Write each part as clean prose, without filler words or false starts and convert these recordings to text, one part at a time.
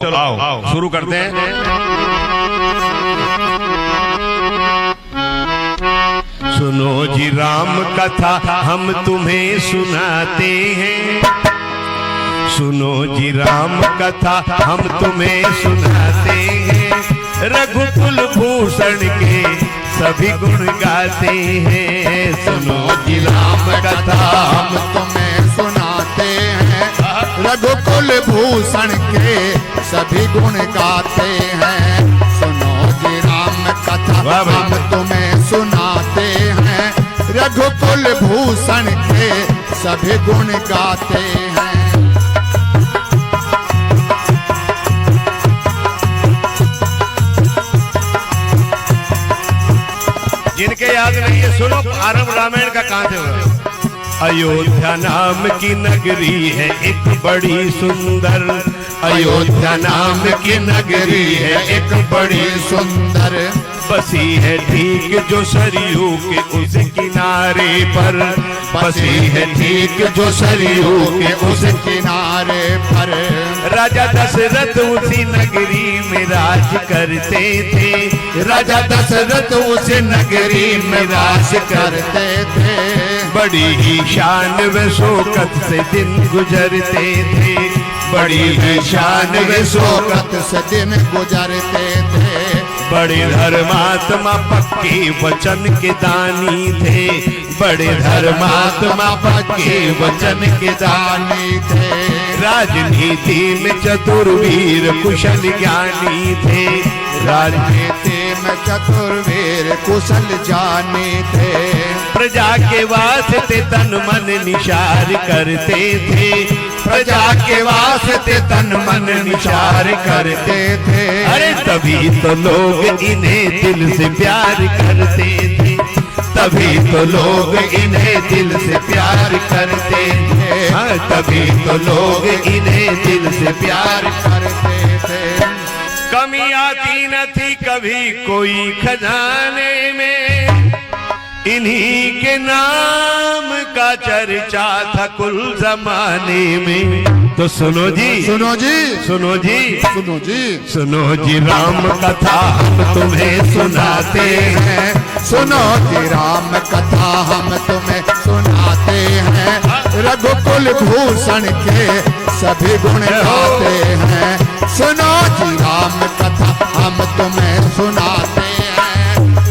चलो आओ शुरू करते हैं। सुनो जी राम कथा हम तुम्हें सुनाते हैं। सुनो जी राम कथा हम तुम्हें सुनाते हैं। रघुकुल भूषण के सभी गुण गाते हैं। सुनो जी राम कथा हम तुम्हें सुनाते हैं। रघुकुल भूषण के सभी गुण गाते हैं। सुनो जी राम कथा हम तुम्हें सुनाते हैं। रघुकुल भूषण के सभी गुण गाते हैं। जिनके याद नहीं है सुनो, आरंभ रामायण का कहां से हुआ। अयोध्या नाम की नगरी है एक बड़ी सुंदर। अयोध्या नाम की नगरी है एक बड़ी सुंदर। बसी है ठीक जो सरयू के उस किनारे पर। बसी है ठीक जो सरयू के उस किनारे पर। राजा दशरथ उसी नगरी में राज करते थे। राजा दशरथ उस नगरी में राज करते थे। बड़ी ही शान व शौकत से दिन गुजरते थे। बड़ी ही शान व शौकत से दिन गुजरते थे। बड़े धर्मात्मा पक्के वचन के दानी थे। बड़े धर्मात्मा पक्के वचन के दानी थे। राजनीति में चतुर्वीर कुशल ज्ञानी थे। राजनीति में चतुर्वीर कुशल जानी थे। प्रजा के वास्ते तन मन निशार करते थे। प्रजा के वास्ते तन मन निशार करते थे। अरे तभी तो लोग इन्हें दिल से प्यार करते थे। तभी तो लोग इन्हें दिल से प्यार करते थे। हाँ, तभी तो लोग इन्हें दिल से प्यार करते थे। कमी आती न थी कभी कोई खजाने में। इन्हीं के नाम का चर्चा था कुल जमाने में। तो सुनो जी, सुनो जी, सुनो जी, सुनो जी, सुनो जी राम कथा हम तुम्हें सुनाते हैं। सुनो जी राम कथा हम तुम्हें सुनाते हैं। रघुकुल भूषण के सभी गुण गाते हैं। सुनो जी राम कथा हम तुम्हें सुनाते हैं।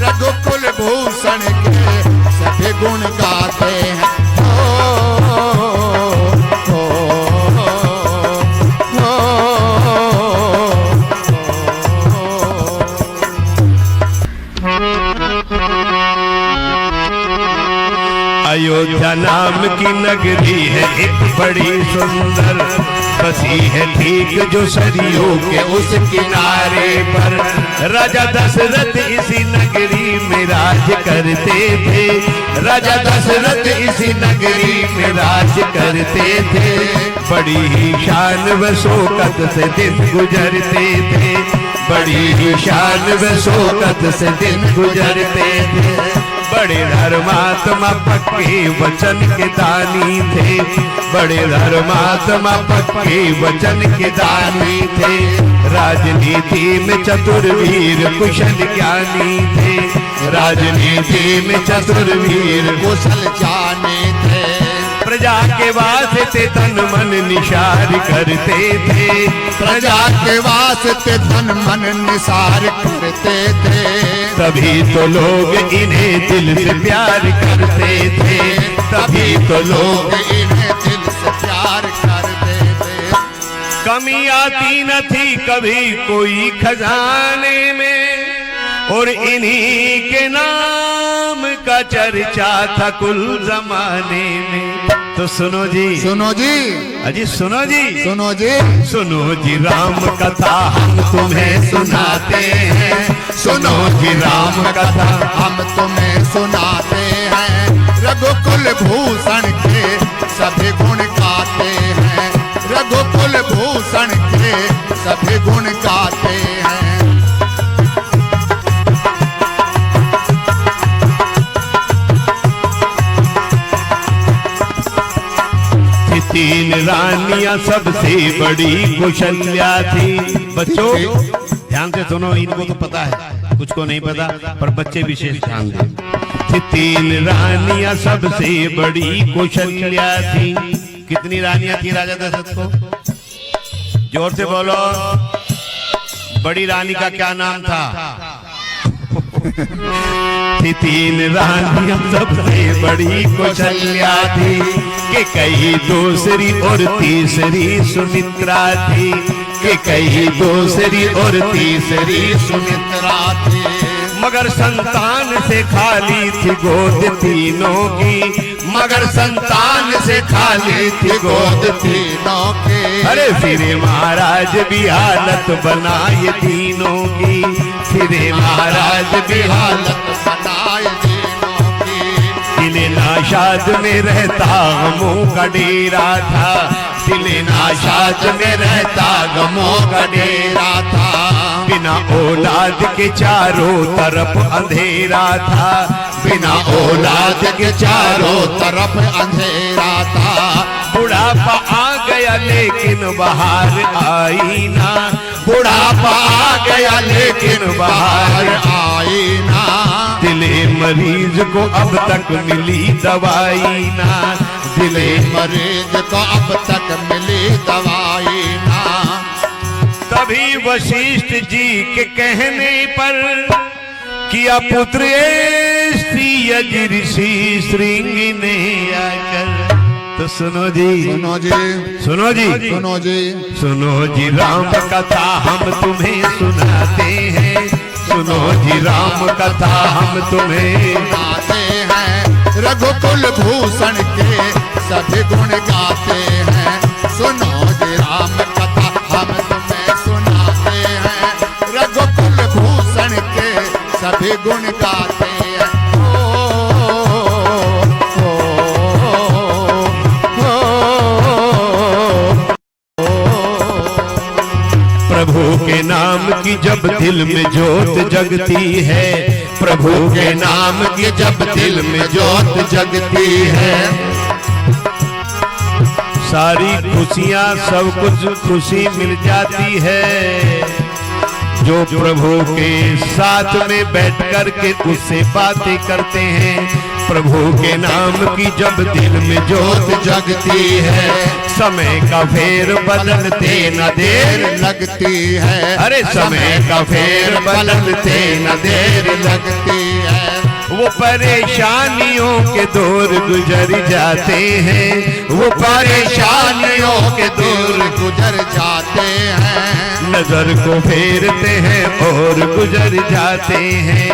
रघुकुल भूषण के सभी गुण गाते हैं। अयोध्या नाम की नगरी है एक बड़ी सुंदर। बसी है ठीक जो सरयू के उस किनारे पर। राजा दशरथ इसी नगरी में राज करते थे। राजा दशरथ इसी नगरी में राज करते थे। बड़ी ही शान व शौकत से दिन गुजरते थे। बड़ी ही शान व शौकत से दिन गुजरते थे। बड़े धर्मात्मा पक्के वचन के दानी थे। बड़े धर्मात्मा पक्के वचन के दानी थे। राजनीति में चतुर्वीर कुशल ज्ञानी थे। राजनीति में चतुर्वीर कुशल जाने थे। प्रजा के वास्ते तन मन निशार करते थे। प्रजा के वास्ते तन मन निसार करते थे। तभी तो लोग इन्हें दिल से प्यार करते थे। तभी तो लोग इन्हें दिल से प्यार करते थे। कमी आती न थी कभी कोई खजाने में। और इन्हीं के नाम का चर्चा था कुल जमाने में। तो सुनो जी, सुनो जी, अजी सुनो जी, सुनो जी, सुनो जी राम कथा हम तुम्हें सुनाते हैं। सुनो जी राम कथा हम तुम्हें सुनाते हैं। रघुकुल भूषण के सभी गुण गाते हैं। रघुकुल भूषण के सभी गुण गाते हैं। तीन रानी रानियां सबसे बड़ी कौशल्या थी। बच्चों ध्यान से सुनो, इनको तो पता है, कुछ को नहीं पता, पर बच्चे विशेष ध्यान दें। थी 3 रानियां सबसे बड़ी कौशल्या थी। कितनी रानियां थी राजा दशरथ को? जोर से बोलो। बड़ी रानी का क्या नाम था? थी 3 रानियां सबसे बड़ी कौशल्या थी, कि कई दूसरी और तीसरी सुमित्रा थी, कि कई दूसरी और तीसरी सुमित्रा थी। मगर संतान से खाली थी गोद तीनों की, मगर संतान से खाली थी गोद तीनों की। अरे फिर महाराज भी हालत बनाए तीनों की, फिर महाराज भी हालत बनाए तीनों की। दिले नाशाद में रहता गमों का डेरा था, दिले नाशाद में रहता गमों का डेरा था। बिना औलाद के चारों तरफ अंधेरा था, बिना औलाद के चारों तरफ अंधेरा था। बुढ़ापा आ गया लेकिन बाहर आई ना, बुढ़ापा आ गया लेकिन बाहर आई ना। दिले मरीज को अब तक मिली दवाई ना, दिले मरीज को अब तक मिली दवाई ना। तभी वशिष्ठ जी के कहने पर किया पुत्र ऋषि श्रृंगी ने आकर। तो सुनो जी, सुनो जी, सुनो जी, सुनो जी, सुनो जी राम कथा हम तुम्हें सुनाते हैं, सुनो जी राम कथा हम तुम्हें सुनाते हैं। रघुकुल भूषण के सभी गुण गाते हैं, सुनो जी राम कथा हम तुम्हें सुनाते हैं। रघुकुल भूषण के सभी गुण गाते हैं। प्रभु के नाम की जब दिल में जोत जगती है, प्रभु के नाम की जब दिल में जोत जगती है, सारी खुशियां सब कुछ खुशी मिल जाती है। जो प्रभु के साथ में बैठ कर के उससे बातें करते हैं, प्रभु के नाम की जब दिल में जोत जगती है, समय का फेर बदलते न देर लगती है। अरे समय का फेर बदलते न देर लगती है। वो परेशानियों के दौर गुजर जाते हैं, वो परेशानियों के दौर गुजर जाते हैं। नजर को फेरते हैं और गुजर जाते हैं,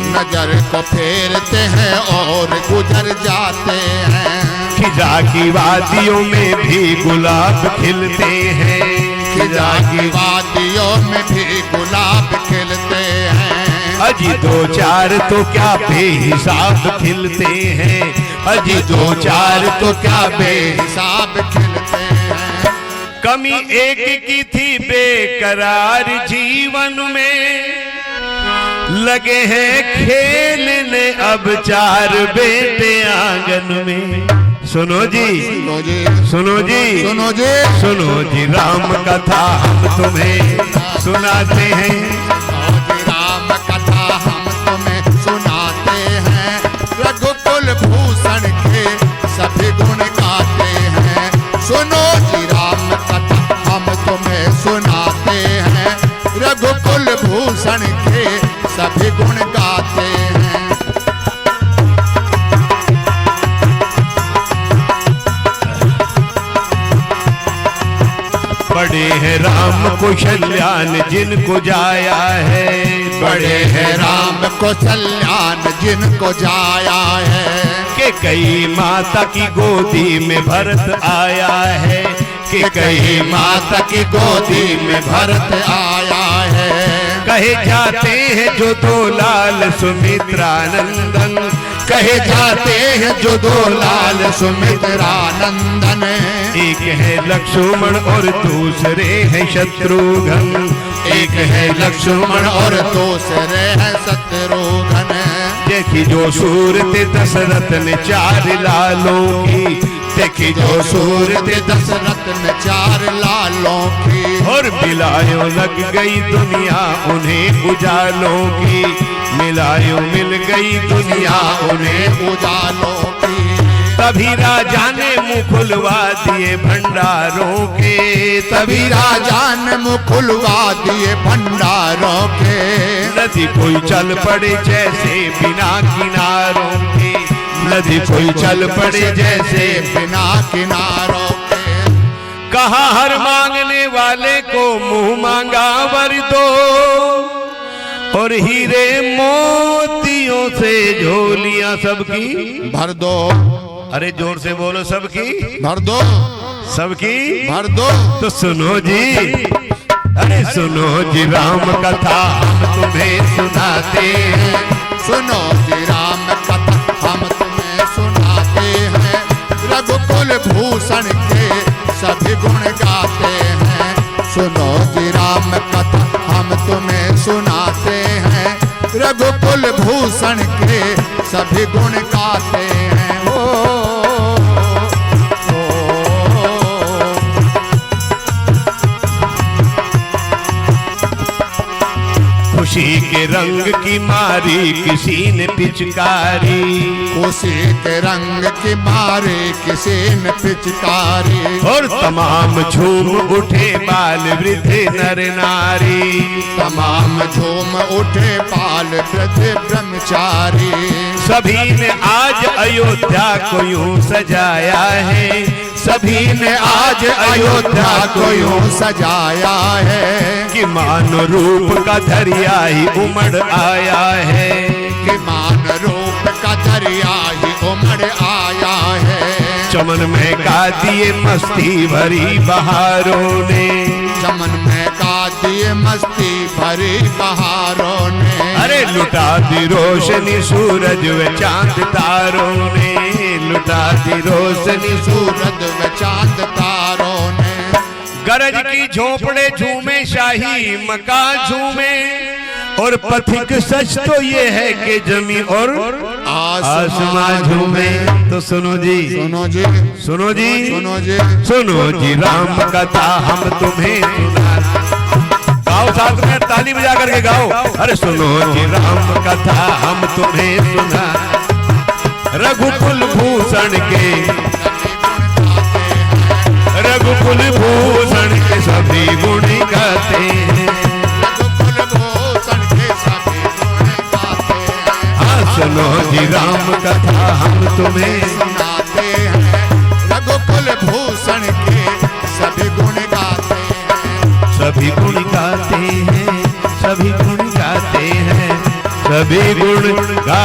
नजर को फेरते हैं और गुजर जाते हैं। खिजा की वादियों में भी गुलाब खिलते हैं, खिजा की वादियों में भी गुलाब खिलते हैं। अजी 2-4 तो क्या बेहिसाब खिलते हैं, अजी 2-4 तो क्या बेहिसाब खिलते हैं। कमी एक की थी बेकरार जीवन में, लगे हैं खेलने अब 4 बेटे आंगन में। सुनो जी, सुनो जी, सुनो जी, सुनो जी, सुनो जी राम कथा हम तुम्हें सुनाते हैं, राम कथा हम तुम्हें सुनाते हैं। रघुकुल भूषण के सभी गुण गाते हैं, सुनो जी राम कथा हम तुम्हें सुनाते हैं। रघुकुल भूषण के सभी गुण गाते हैं। बड़े हैं राम कौशल्यान जिनको जाया है, बड़े हैं राम कौशल्यान जिनको जाया है। कि कई माता की गोदी में भरत आया है, कि कई माता की गोदी में भरत आया है। कहे जाते हैं जो 2 लाल सुमित्रा नंदन, कहे जाते हैं जो 2 लाल सुमित्रा नंदन। एक है लक्ष्मण और दूसरे है शत्रुघ्न, एक है लक्ष्मण और दूसरे है शत्रुघ्न। देखी जो सूरत दशरथ ने 4 लालों की, देखी जो सूरत दशरथ में 4 लालों की, और मिलायो लग गई दुनिया उन्हें उजालों की, मिलायो मिल गई दुनिया उन्हें उजालों की। तभी राजा ने मुँह खुलवा दिए भंडारों के, तभी राजा ने मुँह खुलवा दिए भंडारों के। नदी कोई चल पड़े जैसे बिना किनारों के, नदी कोई चल पड़े जैसे बिना किनारों के। कहा हर मांगने वाले को मुंह मांगा वर दो, और हीरे मोतियों से झोलियां सबकी भर दो। अरे जोर से बोलो, सबकी भर दो, सबकी भर दो। तो सुनो जी, अरे सुनो जी राम कथा हम तुम्हें सुनाते हैं, सुनो जी राम कथा हम तुम्हें सुनाते हैं। रघुकुल भूषण के सभी गुण गाते हैं। सुनो जी राम कथा हम तुम्हें सुनाते हैं। रघुकुल भूषण के सभी गुण गाते हैं। खुशी के रंग की मारी किसी ने पिचकारी, खुशी के रंग की मारे किसी ने पिचकारी। और तमाम झूम उठे बाल वृद्ध नर नारी, तमाम झूम उठे बाल वृद्ध ब्रह्मचारी। सभी ने आज अयोध्या को यूं सजाया है, सभी ने आज अयोध्या को यूं सजाया है। कि मान रूप का दरिया ही उमड़ आया है, कि मान रूप का दरिया ही उमड़ आया है। चमन में गा दिए मस्ती भरी बहारों ने, चमन में गा दिए मस्ती भरी बहारों ने। अरे लुटा दी रोशनी सूरज व चांद तारों ने, लुटा दी रोशनी सूरज व चांद तारों ने। गरज की झोपड़े झूमे शाही मका झूमे, और पथिक सच तो ये है कि जमी और आसमां झूमे। तो सुनो जी, सुनो जी, सुनो जी, सुनो जी, सुनो जी राम कथा हम तुम्हें सुना। गाओ साथ में, ताली बजा करके गाओ। अरे सुनो जी राम कथा हम तुम्हें सुना, रघुकुल भूषण के, रघुकुल भूषण के सभी गुण गाते हैं। रघुकुल भूषण के सभी गुण गाते हैं। हाँ सुनो जी राम कथा हम तुम्हें सुनाते हैं। रघुकुल भूषण के सभी गुण गाते हैं। सभी गुण गाते हैं, सभी गुण गाते हैं, सभी गुण गा